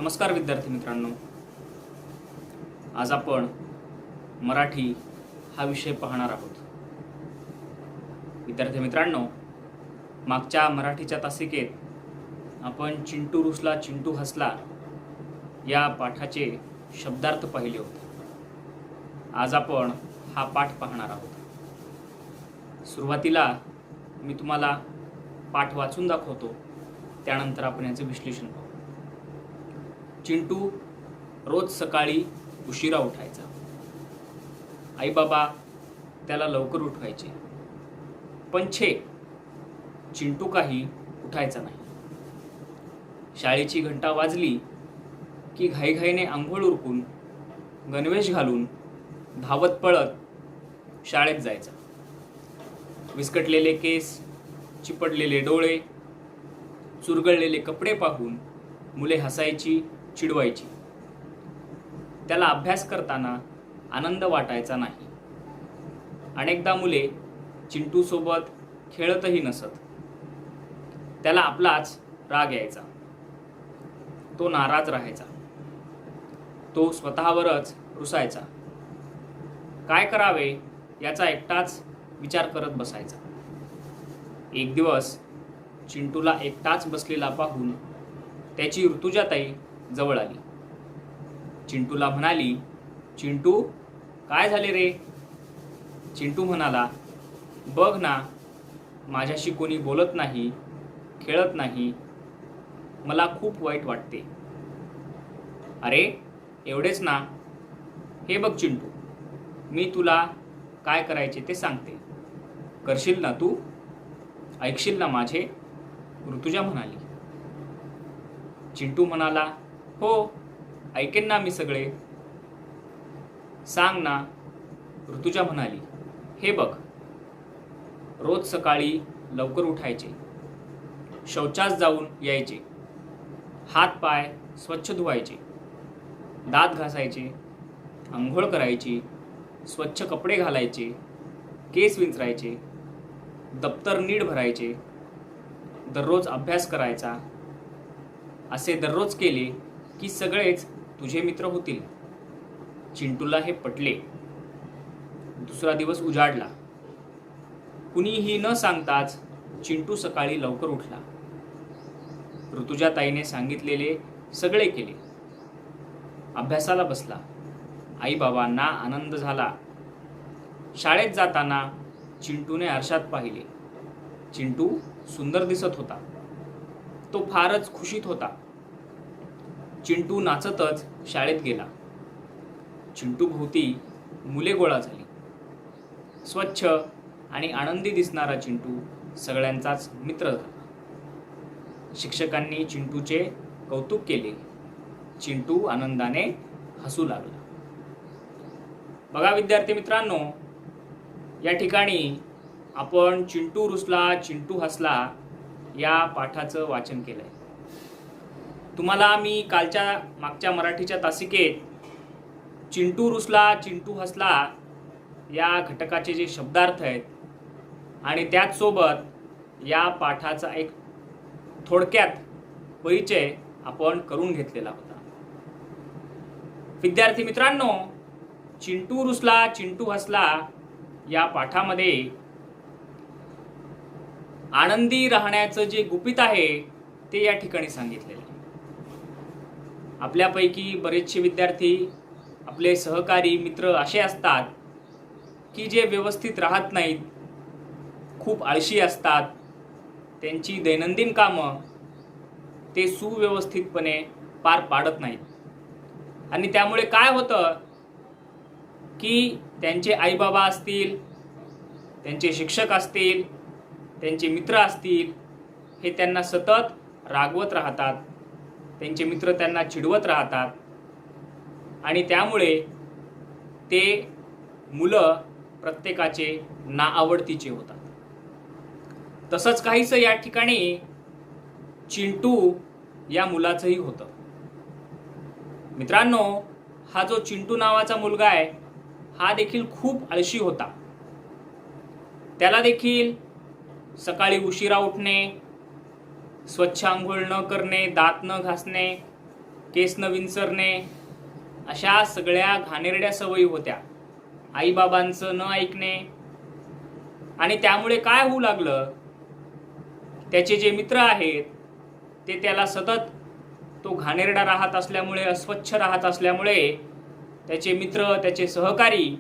नमस्कार विद्यार्थी मित्रांनो, आज आपण मराठी हा विषय पाहणार आहोत. विद्यार्थी मित्रांनो, मागच्या मराठीच्या तासिकेत आपण चिंटू रुसला चिंटू हसला या पाठाचे शब्दार्थ पाहिले होते. आज आपण हा पाठ पाहणार आहोत. सुरुवातीला मी तुम्हाला पाठ वाचून दाखवतो, त्यानंतर आपण याचे विश्लेषण पाहू. चिंटू रोज सकाळी उशिरा उठायचा. आई बाबा त्याला लवकर उठवायचे, पण चिंटू काही उठायचा नाही. शाळेची घंटा वाजली की घाईघाईने आंघोळ उरकून गणवेश घालून धावत पळत शाळेत जायचा. विस्कटलेले केस, चिपटलेले डोळे, चुरगळलेले कपडे पाहून मुले हसायची, चिडवायची. त्याला अभ्यास करताना आनंद वाटायचा नाही. अनेकदा मुले चिंटू सोबत खेळतही नसत. त्याला आपलाच राग यायचा. तो नाराज राहायचा. तो स्वतःवरच रुसायचा. काय करावे याचा एकटाच विचार करत बसायचा. एक दिवस चिंटूला एकटाच बसलेला पाहून त्याची ऋतुजाताई जवळ आली. चिंटूला म्हणाली, चिंटू, काय झाले रे? चिंटू म्हणाला, बघ ना, माझ्याशी कोणी बोलत नाही, खेळत नाही. मला खूप वाईट वाटते. अरे एवढेच ना? हे बघ चिंटू, मी तुला काय करायचे ते सांगते. करशील ना तू? ऐकशील ना माझे? ऋतुजा म्हणाली. चिंटू म्हणाला, हो, ऐकेन ना मी सगळे. सांग ना. ऋतुजा म्हणाली, हे बघ, रोज सकाळी लवकर उठायचे, शौचास जाऊन यायचे, हात पाय स्वच्छ धुवायचे, दात घासायचे, आंघोळ करायची, स्वच्छ कपडे घालायचे, केस विंचरायचे, दप्तर नीट भरायचे, दररोज अभ्यास करायचा. असे दररोज केले की सगळेच तुझे मित्र होतील. चिंटूला हे पटले. दुसरा दिवस उजाडला. कुणीही न सांगताच चिंटू सकाळी लवकर उठला. ऋतुजाताईने सांगितलेले सगळे केले. अभ्यासाला बसला. आई बाबांना आनंद झाला. शाळेत जाताना चिंटूने आरशात पाहिले. चिंटू सुंदर दिसत होता. तो फारच खुशीत होता. चिंटू नाचतच शाळेत गेला. चिंटू भोवती मुले गोळा झाली. स्वच्छ आणि आनंदी दिसणारा चिंटू सगळ्यांचाच मित्र झाला. शिक्षकांनी चिंटूचे कौतुक केले. चिंटू आनंदाने हसू लागला. बघा विद्यार्थी मित्रांनो, या ठिकाणी आपण चिंटू रुसला चिंटू हसला या पाठाचं वाचन केलंय. तुम्हाला मी मागच्या मराठीच्या तासिकेत चिंटू रुसला चिंटू हसला या घटकाचे जे शब्दार्थ आहेत आणि त्याच सोबत या पाठाचा एक थोडक्यात परिचय आपण करून घेतलेला होता. विद्यार्थी मित्रांनो, चिंटू रुसला चिंटू हसला या पाठामध्ये आनंदी राहण्याचं जे गुपित आहे ते या ठिकाणी सांगितलेलं आहे. आपल्यापैकी बरेचसे विद्यार्थी, आपले सहकारी मित्र असे असतात की जे व्यवस्थित राहत नाहीत, खूप आळशी असतात. त्यांची दैनंदिन कामं ते सुव्यवस्थितपणे पार पाडत नाहीत आणि त्यामुळे काय होतं की त्यांचे आईबाबा असतील, त्यांचे शिक्षक असतील, त्यांचे मित्र असतील, हे त्यांना सतत रागवत राहतात. त्यांचे मित्र त्यांना चिडवत राहतात आणि त्यामुळे ते मुलं प्रत्येकाचे नाआवडतीचे होतात. तसंच काहीसं या ठिकाणी चिंटू या मुलाचंही होतं. मित्रांनो, हा जो चिंटू नावाचा मुलगा आहे हा देखील खूप आळशी होता. त्याला देखील सकाळी उशिरा उठणे, स्वच्छ आंघोळ न करणे, दात न घासणे, केस न विंचरणे, अशा सगळ्या घाणेरड्या सवयी होत्या. आईबाबांचं न ऐकणे. आणि त्यामुळे काय होऊ लागलं, त्याचे जे मित्र आहेत ते त्याला सतत, तो घाणेरडा राहत असल्यामुळे, अस्वच्छ राहत असल्यामुळे त्याचे मित्र, त्याचे सहकारी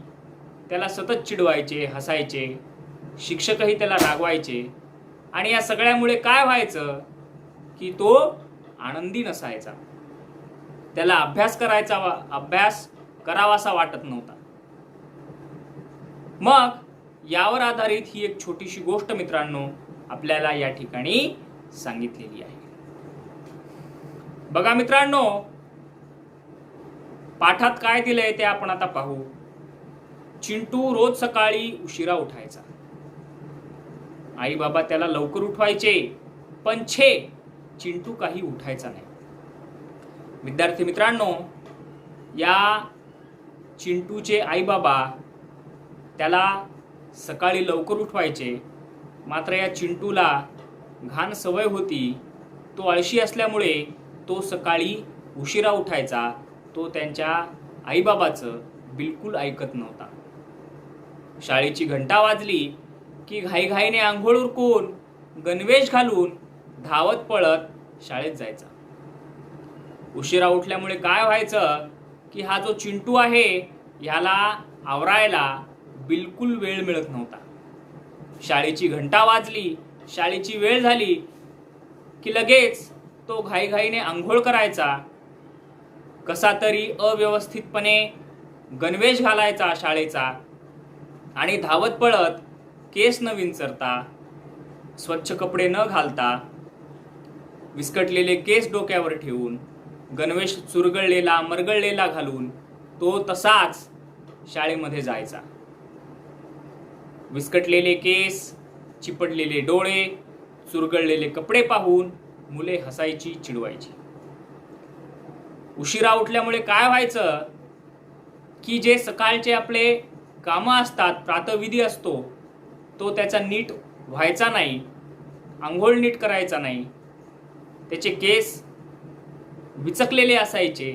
त्याला सतत चिडवायचे, हसायचे. शिक्षकही त्याला रागवायचे. आणि या सगळ्यामुळे काय व्हायचं की तो आनंदी नसायचा. त्याला अभ्यास करावासा वाटत नव्हता. मग यावर आधारित ही एक छोटीशी गोष्ट मित्रांनो आपल्याला या ठिकाणी सांगितलेली आहे. बघा मित्रांनो, पाठात काय दिलंय ते आपण आता पाहू. चिंटू रोज सकाळी उशिरा उठायचा. आई बाबा त्याला लवकर उठवायचे, पण चिंटू काही उठायचा नाही. विद्यार्थी मित्रांनो, या चिंटूचे आई बाबा त्याला सकाळी लवकर उठवायचे, मात्र या चिंटूला घाण सवय होती. तो आळशी असल्यामुळे तो सकाळी उशिरा उठायचा. तो त्यांच्या आईबाबाचं बिलकुल ऐकत नव्हता. शाळेची घंटा वाजली की घाईघाईने आंघोळ उरकून, गणवेश घालून धावत पळत शाळेत जायचा. उशिरा उठल्यामुळे काय व्हायचं की हा जो चिंटू आहे ह्याला आवरायला बिलकुल वेळ मिळत नव्हता. शाळेची घंटा वाजली, शाळेची वेळ झाली की लगेच तो घाईघाईने आंघोळ करायचा. कसा तरी अव्यवस्थितपणे गणवेश घालायचा शाळेचा आणि धावत पळत, केस न विंचरता, स्वच्छ कपडे न घालता, विस्कटलेले केस डोक्यावर ठेवून, गणवेश चुरगळलेला मरगळलेला घालून तो तसाच शाळेमध्ये जायचा. विस्कटलेले केस, चिपटलेले डोळे, चुरगळलेले कपडे पाहून मुले हसायची, चिडवायची. उशिरा उठल्यामुळे काय व्हायचं की जे सकाळचे आपले कामं असतात, प्रातःविधी असतो, तो त्याचा नीट व्हायचा नाही. आंघोळ नीट करायचा नाही. त्याचे केस विचकलेले असायचे.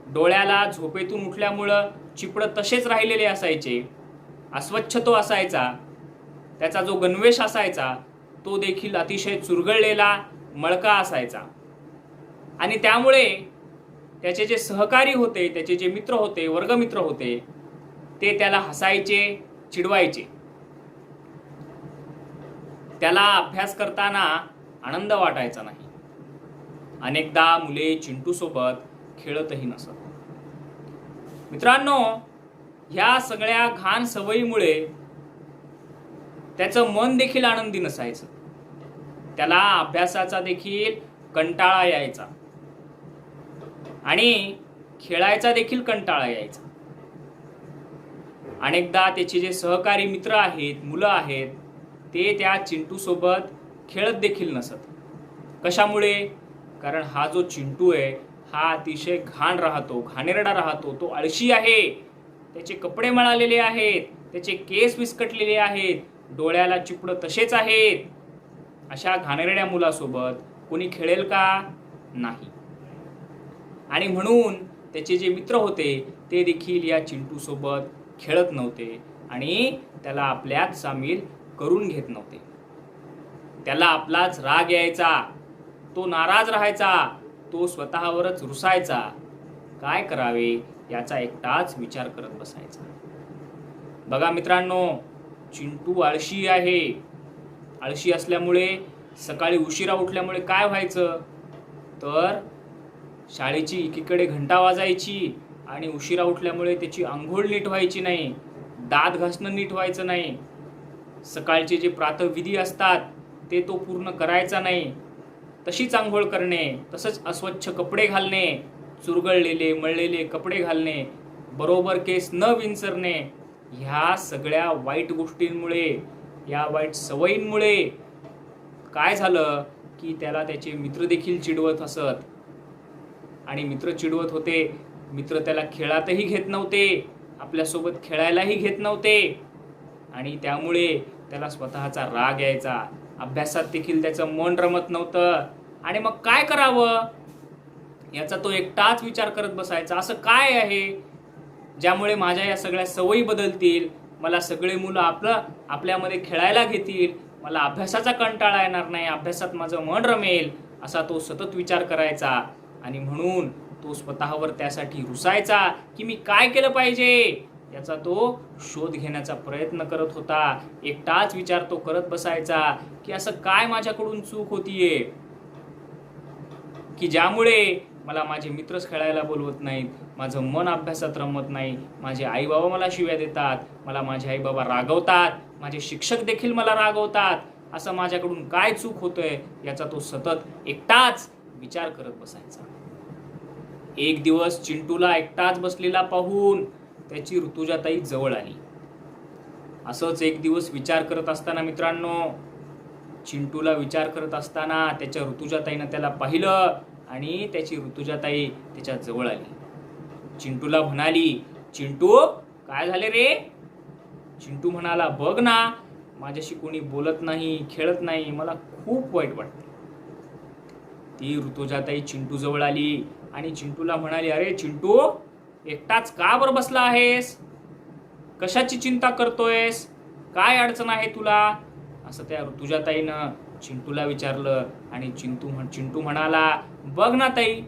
डोळ्याला झोपेतून उठल्यामुळं चिपडत तसेच राहिलेले असायचे. अस्वच्छ तो असायचा. त्याचा जो गणवेश असायचा तो देखील अतिशय चुरगळलेला, मळका असायचा. आणि त्यामुळे त्याचे जे सहकारी होते, त्याचे जे मित्र होते, वर्गमित्र होते, ते त्याला हसायचे, चिडवायचे. त्याला अभ्यास करताना आनंद वाटायचा नाही. अनेकदा मुले चिंटू सोबत खेळतही नसत. मित्रांनो, ह्या सगळ्या घाण सवयीमुळे त्याचं मन देखील आनंदी नसायचं. त्याला अभ्यासाचा देखील कंटाळा यायचा आणि खेळायचा देखील कंटाळा यायचा. अनेकदा त्याचे जे सहकारी मित्र आहेत, मुलं आहेत, ते त्या चिंटू सोबत खेळत देखील नसत. कशामुळे? कारण हा जो चिंटू आहे हा अतिशय घाण राहतो, घाणेरडा राहतो. तो आळशी आहे. त्याचे कपडे मळालेले आहेत, त्याचे केस विस्कटलेले आहेत, डोळ्याला चिपडं तसेच आहेत. अशा घाणेरड्या मुलासोबत कोणी खेळेल का? नाही. आणि म्हणून त्याचे जे मित्र होते ते देखील या चिंटू सोबत खेळत नव्हते आणि त्याला आपल्यात सामील करून घेत नव्हते. त्याला आपलाच राग यायचा. तो नाराज राहायचा. तो स्वतःवरच रुसायचा. काय करावे याचा एकटाच विचार करत बसायचा. बघा मित्रांनो, चिंटू आळशी आहे. आळशी असल्यामुळे सकाळी उशिरा उठल्यामुळे काय व्हायचं तर शाळेची एकीकडे घंटा वाजायची आणि उशिरा उठल्यामुळे त्याची आंघोळ नीट व्हायची नाही, दात घासणं नीट व्हायचं नाही, सकाळचे जे प्रातःविधी असतात ते तो पूर्ण करायचा नाही, तशीच आंघोळ करणे, तसंच अस्वच्छ कपडे घालणे, चुरगळलेले मळलेले कपडे घालणे, बरोबर केस न विंचरणे, ह्या सगळ्या वाईट गोष्टींमुळे, या वाईट सवयींमुळे काय झालं की त्याला त्याचे मित्र देखील चिडवत असत. आणि मित्र चिडवत होते. मित्र त्याला खेळातही घेत नव्हते, आपल्यासोबत खेळायलाही घेत नव्हते आणि त्यामुळे त्याला स्वतःचा राग यायचा. अभ्यासात देखील त्याचं मन रमत नव्हतं. आणि मग काय करावं याचा तो एकटाच विचार करत बसायचा. असं काय आहे ज्यामुळे माझ्या या सगळ्या सवयी बदलतील, मला सगळे मुलं आपल्यामध्ये खेळायला घेतील, मला अभ्यासाचा कंटाळा येणार नाही, अभ्यासात माझं मन रमेल, असा तो सतत विचार करायचा. आणि म्हणून तो स्वतःवर त्यासाठी रुसायचा की मी काय केलं पाहिजे याचा तो शोध घेण्याचा प्रयत्न करत होता. एकटाच विचार तो करत बसायचा की असं काय माझ्याकडून चूक होतीये की ज्यामुळे मला माझे मित्रच खेळायला बोलवत नाहीत, माझं मन अभ्यासात रमत नाही, माझे आई बाबा मला शिव्या देतात, मला माझे आई बाबा रागवतात, माझे शिक्षक देखील मला रागवतात, असं माझ्याकडून काय चूक होतंय याचा तो सतत एकटाच विचार करत बसायचा. एक दिवस चिंटूला एकटाच बसलेला पाहून त्याची ऋतुजाताई जवळ आली. असंच एक दिवस विचार करत असताना मित्रांनो, चिंटूला विचार करत असताना त्याच्या ऋतुजाताईनं त्याला पाहिलं आणि त्याची ऋतुजाताई त्याच्या जवळ आली. चिंटूला म्हणाली, चिंटू काय झाले रे? चिंटू म्हणाला, बघ ना, माझ्याशी कोणी बोलत नाही, खेळत नाही, मला खूप वाईट वाटते. ती ऋतुजाताई चिंटू जवळ आली आणि चिंटूला म्हणाली, अरे चिंटू, एकटाच का बरं बसला आहेस? कशाची चिंता करतोयस? काय अडचण आहे तुला? असं त्या ऋतुजाताईनं चिंटूला विचारलं. आणि चिंटू म्हणाला, बघ ना ताई,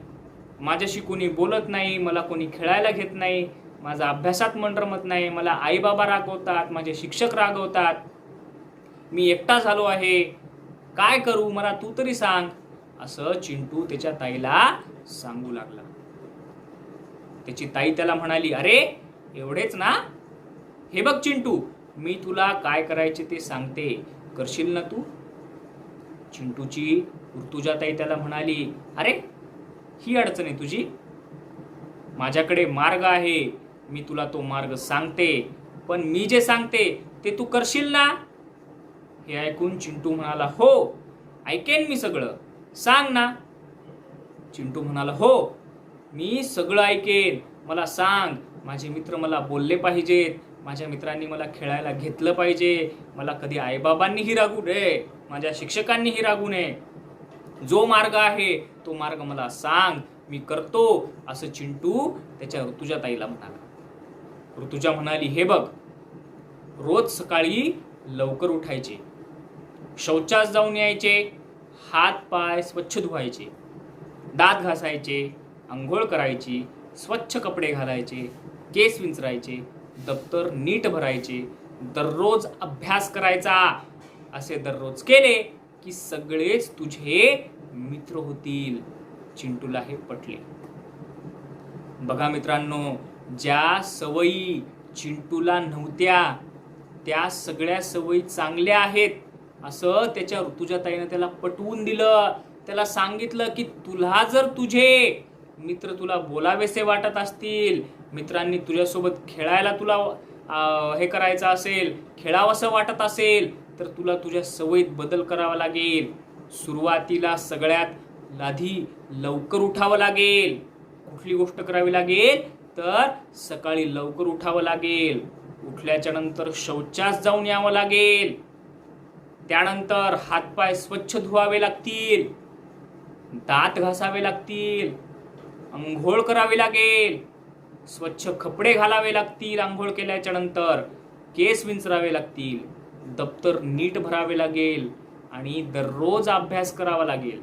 माझ्याशी कोणी बोलत नाही, मला कोणी खेळायला घेत नाही, माझा अभ्यासात मन रमत नाही, मला आई बाबा रागवतात, माझे शिक्षक रागवतात, मी एकटा झालो आहे, काय करू, मला तू तरी सांग. असं चिंटू त्याच्या ताईला सांगू लागला. त्याची ताई त्याला म्हणाली, अरे एवढेच ना? हे बघ चिंटू, मी तुला काय करायचे ते सांगते, करशील ना तू? चिंटूची ऋतुजाताई त्याला म्हणाली, अरे ही अडचण आहे तुझी? माझ्याकडे मार्ग आहे, मी तुला तो मार्ग सांगते, पण मी जे सांगते ते तू करशील ना? हे ऐकून चिंटू म्हणाला, हो ऐकेन मी सगळं, सांग ना. चिंटू म्हणाला, हो मी सगळं ऐकेन, मला सांग. माझे मित्र मला बोलले पाहिजेत, माझ्या मित्रांनी मला खेळायला घेतलं पाहिजे, मला कधी आईबाबांनीही रागू नये, माझ्या शिक्षकांनीही रागू नये, जो मार्ग आहे तो मार्ग मला सांग, मी करतो. असं चिंटू त्याच्या ऋतुजाताईला म्हणाला. ऋतुजा म्हणाली, हे बघ, रोज सकाळी लवकर उठायचे, शौचास जाऊन यायचे, हात पाय स्वच्छ धुवायचे, दात घासायचे, अंघोळ करायची, स्वच्छ कपडे घालायचे, केस विंचरायचे, दप्तर नीट भरायचे, दररोज अभ्यास करायचा. असे दररोज केले की सगळेच तुझे मित्र होतील. चिंटूला हे पटले. बघा मित्रांनो, ज्या सवयी चिंटूला नव्हत्या त्या सगळ्या सवयी चांगल्या आहेत असं त्याच्या ऋतुजाताईनं त्याला पटवून दिलं. त्याला सांगितलं की तुला जर तुझे मित्र तुला बोलावेसे वाटत असतील, मित्रांनी तुझ्यासोबत खेळायला तुला हे करायचं असेल, खेळावंसं वाटत असेल, तर तुला तुझ्या सवयीत बदल करावा लागेल. सुरुवातीला सगळ्यात आधी लवकर उठावं लागेल. कुठली गोष्ट करावी लागेल तर सकाळी लवकर उठावं लागेल. उठल्याच्या नंतर शौचास जाऊन यावं लागेल. त्यानंतर हातपाय स्वच्छ धुवावे लागतील, दात घासावे लागतील, अंघोळ करावी लागेल, स्वच्छ कपडे घालावे लागतील, अंघोळ केल्याच्या नंतर केस विंचरावे लागतील, दप्तर नीट भरावे लागेल आणि दररोज अभ्यास करावा लागेल.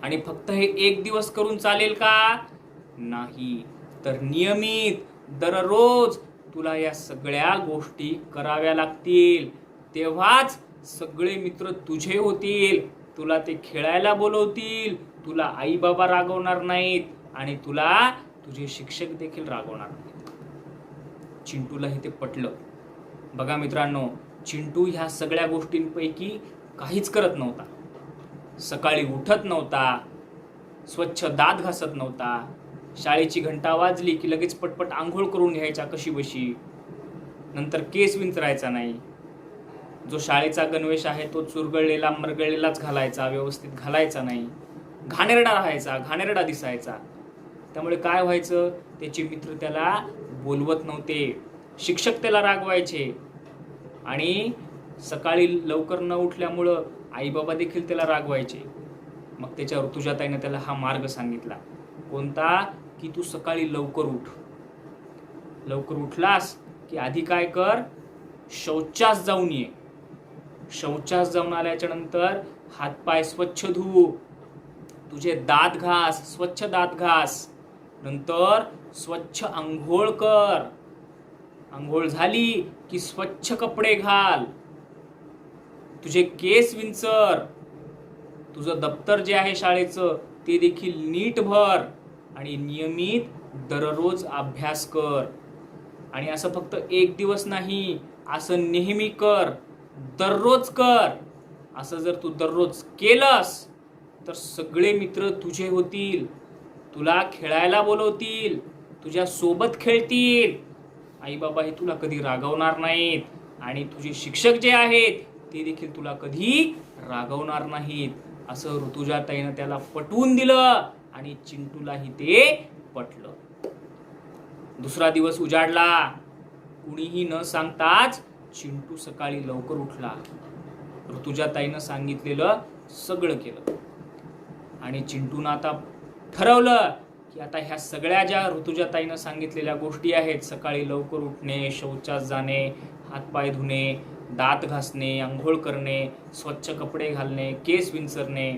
आणि फक्त हे एक दिवस करून चालेल का? नाही, तर नियमित दररोज तुला या सगळ्या गोष्टी कराव्या लागतील. तेव्हाच सगळे मित्र तुझे होतील, तुला ते खेळायला बोलवतील, तुला आई बाबा रागवणार नाहीत आणि तुला तुझे शिक्षक देखील रागवणार नाहीत. चिंटूला हे ते पटलं. बघा मित्रांनो, चिंटू ह्या सगळ्या गोष्टींपैकी काहीच करत नव्हता. सकाळी उठत नव्हता, स्वच्छ दात घासत नव्हता, शाळेची घंटा वाजली की लगेच पटपट आंघोळ करून घ्यायचा कशी बशी, नंतर केस विंचरायचा नाही, जो शाळेचा गणवेश आहे तो चुरगळलेला मरगळलेलाच घालायचा, व्यवस्थित घालायचा नाही, घाणेरडा राहायचा, घाणेरडा दिसायचा. त्यामुळे काय व्हायचं, त्याचे मित्र त्याला बोलवत नव्हते, शिक्षक त्याला रागवायचे आणि सकाळी लवकर न उठल्यामुळं आई बाबा देखील त्याला रागवायचे. मग त्याच्या ऋतुजाताईनं त्याला हा मार्ग सांगितला कोणता? की तू सकाळी लवकर उठ. लवकर उठलास की आधी काय कर? शौचास जाऊन ये. शौचास जाऊन आल्याच्या नंतर हातपाय स्वच्छ धु, तुझे दात घास, स्वच्छ दात घास. नंतर स्वच्छ आंघोळ कर. आंघोळ झाली की स्वच्छ कपडे घाल, तुझे केस विंचर, तुझं दप्तर जे आहे शाळेचं ते देखील नीट भर आणि नियमित दररोज अभ्यास कर. आणि असं फक्त एक दिवस नाही, असं नेहमी कर, दररोज कर. असं जर तू दररोज केलंस तर सगळे मित्र तुझे होतील, तुला खेळायला बोलवतील, तुझ्या सोबत खेळतील. आई बाबा हे तुला कधी रागवणार नाहीत आणि तुझे शिक्षक जे आहेत ते देखील तुला कधी रागवणार नाहीत. असं ऋतुजाताईनं त्याला पटवून दिलं आणि चिंटूलाही ते पटलं. दुसरा दिवस उजाडला. कुणीही न सांगताच चिंटू सकाळी लवकर उठला. ऋतुजाताईनं सांगितलेलं सगळं केलं आणि चिंटूनं आता ठरवलं की आता ह्या सगळ्या ज्या ऋतुजाताईनं सांगितलेल्या गोष्टी आहेत, सकाळी लवकर उठणे, शौचास जाणे, हातपाय धुणे, दात घासणे, आंघोळ करणे, स्वच्छ कपडे घालणे, केस विंचरणे,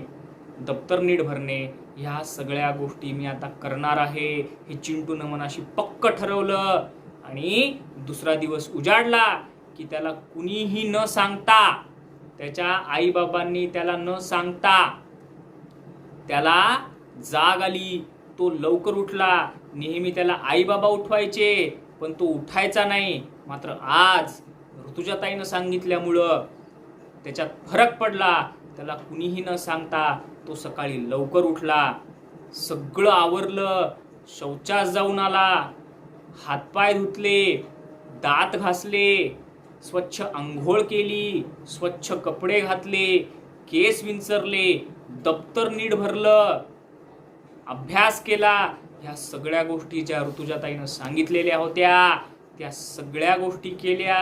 दप्तर नीट भरणे, ह्या सगळ्या गोष्टी मी आता करणार आहे, हे चिंटूनं मनाशी पक्क ठरवलं. आणि दुसरा दिवस उजाडला की त्याला कुणीही न सांगता, त्याच्या आईबाबांनी त्याला न सांगता त्याला जाग आली. तो लवकर उठला. नेहमी त्याला आई बाबा उठवायचे पण तो उठायचा नाही. मात्र आज ऋतुजाताईनं सांगितल्यामुळं त्याच्यात फरक पडला. त्याला कुणीही न सांगता तो सकाळी लवकर उठला, सगळं आवरलं, शौचास जाऊन आला, हातपाय धुतले, दात घासले, स्वच्छ आंघोळ केली, स्वच्छ कपडे घातले, केस विंचरले, दप्तर नीट भरलं, अभ्यास केला. ह्या सगळ्या गोष्टी ज्या ऋतुजाताईनं सांगितलेल्या होत्या त्या सगळ्या गोष्टी केल्या.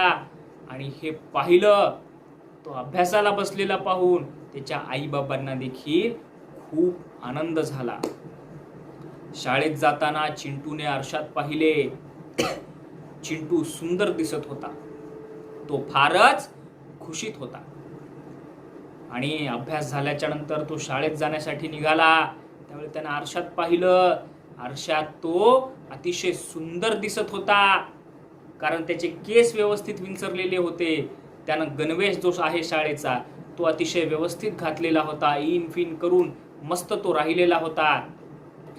आणि हे पाहिलं, तो अभ्यासाला बसलेला पाहून त्याच्या आईबाबांना देखील खूप आनंद झाला. शाळेत जाताना चिंटूने आरशात पाहिले. चिंटू सुंदर दिसत होता. तो फारच खुशीत होता. आणि अभ्यास झाल्याच्या नंतर तो शाळेत जाण्यासाठी निघाला. त्यावेळी त्याने आरशात पाहिलं. आरशात तो अतिशय सुंदर दिसत होता, कारण त्याचे केस व्यवस्थित विंचरलेले होते. त्यानं गणवेश जो आहे शाळेचा तो अतिशय व्यवस्थित घातलेला होता. इन फिन करून मस्त तो राहिलेला होता.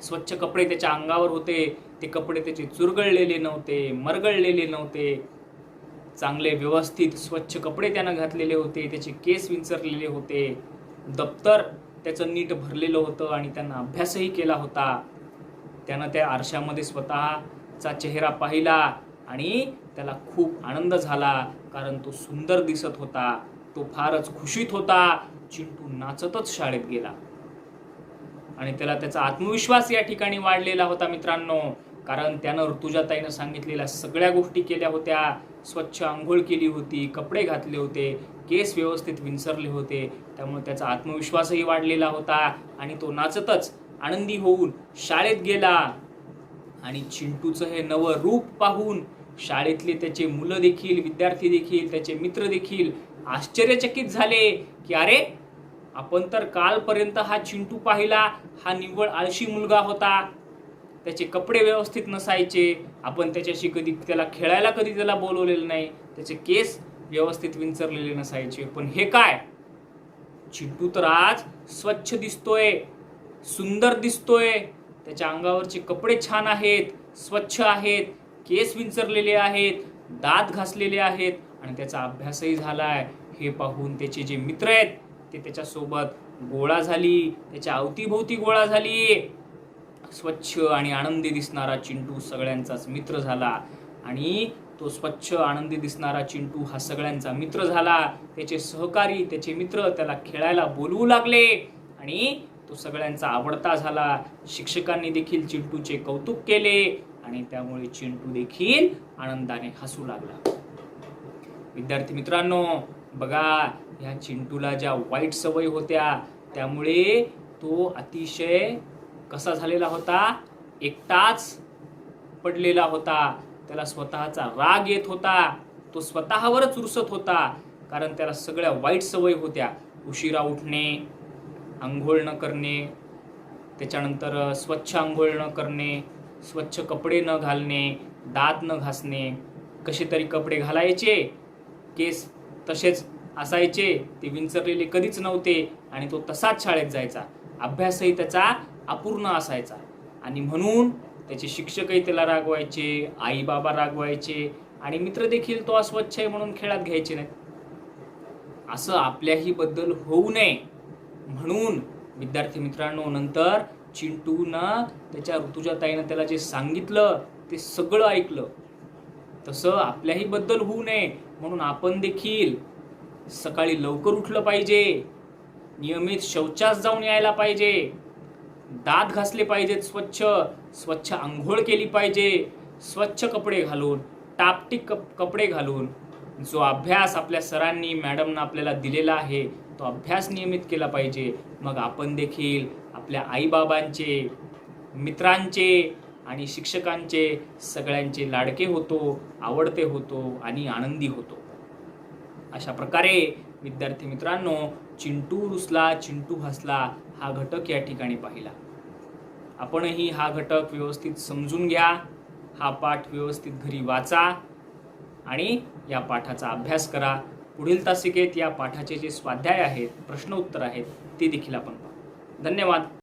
स्वच्छ कपडे त्याच्या अंगावर होते. ते कपडे त्याचे चुरगळलेले नव्हते, मरगळलेले नव्हते. चांगले व्यवस्थित स्वच्छ कपडे त्यानं घातलेले होते. त्याचे केस विंचरलेले होते. दप्तर त्याचं नीट भरलेलं होतं आणि त्यानं अभ्यासही केला होता. त्यानं त्या आरशामध्ये स्वतःचा चेहरा पाहिला आणि त्याला खूप आनंद झाला, कारण तो सुंदर दिसत होता. तो फारच खुशीत होता. चिंटू नाचतच शाळेत गेला आणि त्याला त्याचा आत्मविश्वास या ठिकाणी वाढलेला होता मित्रांनो, कारण त्यानं ऋतुजाताईनं सांगितलेल्या सगळ्या गोष्टी केल्या होत्या. स्वच्छ आंघोळ केली होती, कपडे घातले होते, केस व्यवस्थित विंचरले होते. त्यामुळे त्याचा आत्मविश्वासही वाढलेला होता आणि तो नाचतच आनंदी होऊन शाळेत गेला. आणि चिंटूचं हे नवं रूप पाहून शाळेतले त्याचे मुलं देखील, विद्यार्थी देखील, त्याचे मित्र देखील आश्चर्यचकित झाले की अरे, आपण तर कालपर्यंत हा चिंटू पाहिला, हा निव्वळ आळशी मुलगा होता. त्याचे कपडे व्यवस्थित नसायचे, आपण त्याच्याशी कधी त्याला खेळायला कधी त्याला बोलवलेलं नाही, त्याचे केस व्यवस्थित विंचरलेले नसायचे. पण हे काय, चिंटू तर आज स्वच्छ दिसतोय, सुंदर दिसतोय. त्याच्या अंगावरचे कपडे छान आहेत, स्वच्छ आहेत, केस विंचरलेले आहेत, दात घासलेले आहेत आणि त्याचा अभ्यासही झालाय. हे पाहून त्याचे जे मित्र आहेत ते त्याच्यासोबत गोळा झाली, त्याच्या अवतीभोवती गोळा झाली. स्वच्छ आणि आनंदी दिसणारा चिंटू सगळ्यांचाच मित्र झाला. आणि तो स्वच्छ आनंदी दिसणारा चिंटू हा सगळ्यांचा मित्र झाला. त्याचे सहकारी, त्याचे मित्र त्याला खेळायला बोलवू लागले आणि तो सगळ्यांचा आवडता झाला. शिक्षकांनी देखील चिंटूचे कौतुक केले आणि त्यामुळे चिंटू देखील आनंदाने हसू लागला. विद्यार्थी मित्रांनो, बघा, ह्या चिंटूला ज्या वाईट सवयी होत्या त्यामुळे तो अतिशय कसा झालेला होता? एकटाच पडलेला होता. त्याला स्वतःचा राग येत होता. तो स्वतःवरच रुसत होता, कारण त्याला सगळ्या वाईट सवयी होत्या. उशिरा उठणे, अंघोळ न करणे, त्याच्यानंतर स्वच्छ अंघोळ न करणे, स्वच्छ कपडे न घालणे, दात न घासणे, कसे तरी कपडे घालायचे, केस तसेच असायचे, ते विंचरलेले कधीच नव्हते आणि तो तसाच शाळेत जायचा. अभ्यासही त्याचा अपूर्ण असायचा आणि म्हणून त्याचे शिक्षकही त्याला रागवायचे, आई बाबा रागवायचे आणि मित्र देखील तो अस्वच्छ आहे म्हणून खेळात घ्यायचे नाहीत. असं आपल्याही बद्दल होऊ नये म्हणून विद्यार्थी मित्रांनो, नंतर चिंटूनं त्याच्या ऋतुजाताईनं त्याला जे सांगितलं ते सगळं ऐकलं. तसं आपल्याही बद्दल होऊ नये म्हणून आपण देखील सकाळी लवकर उठलं पाहिजे, नियमित शौचास जाऊन यायला पाहिजे, दात घासले पाहिजेत, स्वच्छ अंघोळ केली पाहिजे, स्वच्छ कपडे घालून, टापटीप कपडे घालून. जो अभ्यास आपल्या सरांनी मॅडमना आपल्याला दिलेला आहे तो अभ्यास नियमित केला पाहिजे. मग आपण देखील आपल्या आईबाबांचे, मित्रांचे आणि शिक्षकांचे सगळ्यांचे लाडके होतो, आवडते होतो आणि आनंदी होतो. अशा प्रकारे विद्यार्थी मित्रांनो, चिंटू रुसला, चिंटू हसला हा घटक या ठिकाणी पाहिला. आपणही हा घटक व्यवस्थित समजून घ्या, हा पाठ व्यवस्थित घरी वाचा आणि या पाठाचा अभ्यास करा. पुढील तासिकेत या पाठाचे जे स्वाध्याय आहेत, प्रश्न उत्तर आहेत, ते देखील आपण पाहू. धन्यवाद.